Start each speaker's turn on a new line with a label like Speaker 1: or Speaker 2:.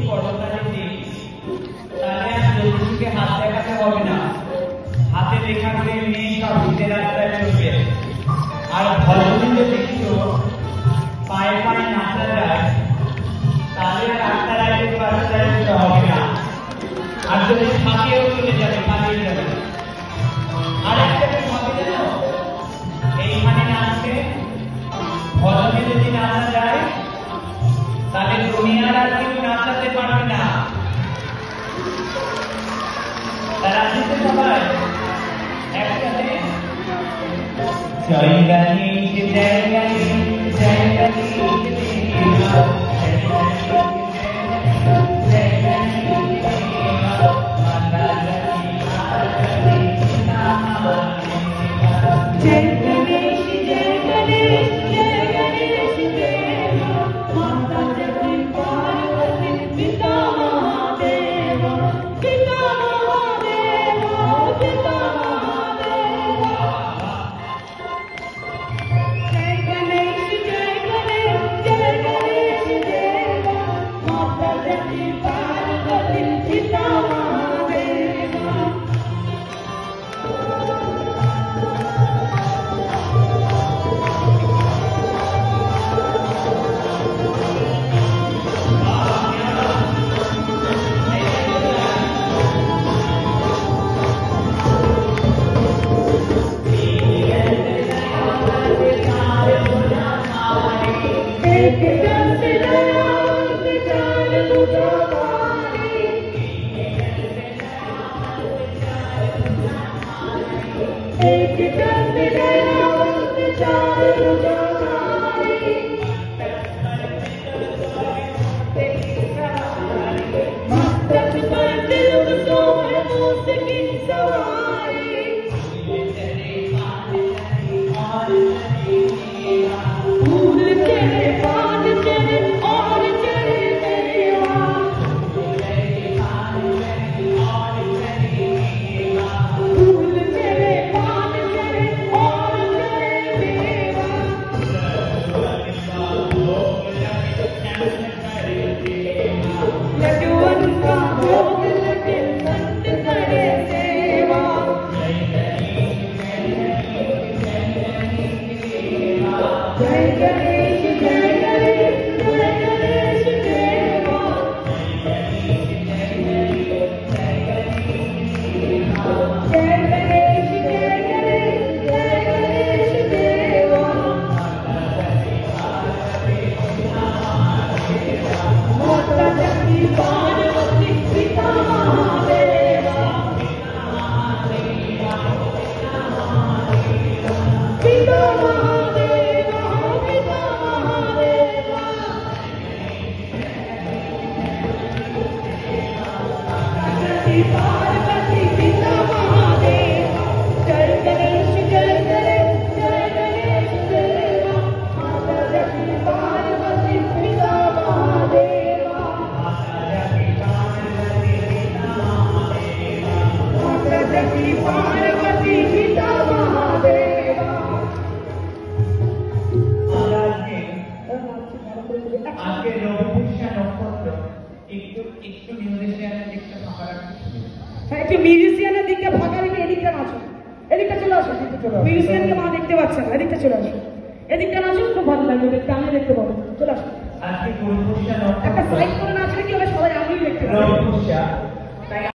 Speaker 1: পর্বতারে দিই, তাহলে আর জ্যোতিষীকে হাত দেখাতে হবে না। হাতে লেখা করে নিয়ে সব শীতের রাস্তায় চলবে। আর ভজনে যদি কিছু পায়ে পায়ে নাচা যায়, তাহলে রাস্তায় রাস্তায় যেতে হবে না। আর যদি ফাঁকিয়েও চলে যাবে, পালিয়ে যাবে। আরেকটা কি হবে জানো? এইখানে নাচছে, ভজনে যদি নাচা যায়, তাহলে দুনিয়ার আর কেউ নাচাতে পারবে না। তারা দিতে সবাই একসাথে জয় গণেশ জয় গণেশ জয় গণেশ
Speaker 2: মিউজিশিয়ানের দিকটা ফাঁকা রেখে এদিকটা নাচো, এদিকটা চলে আসো। মিউজিশিয়ানকে মা দেখতে পাচ্ছে না, এদিকটা চলে আসো, এদিকটা নাচো, খুব ভালো লাগবে দেখতে, আমি দেখতে পাবো। চলে আসো, একটা সাইড করে নাচলে কি হবে, সবাই আমিও দেখতে পাবো।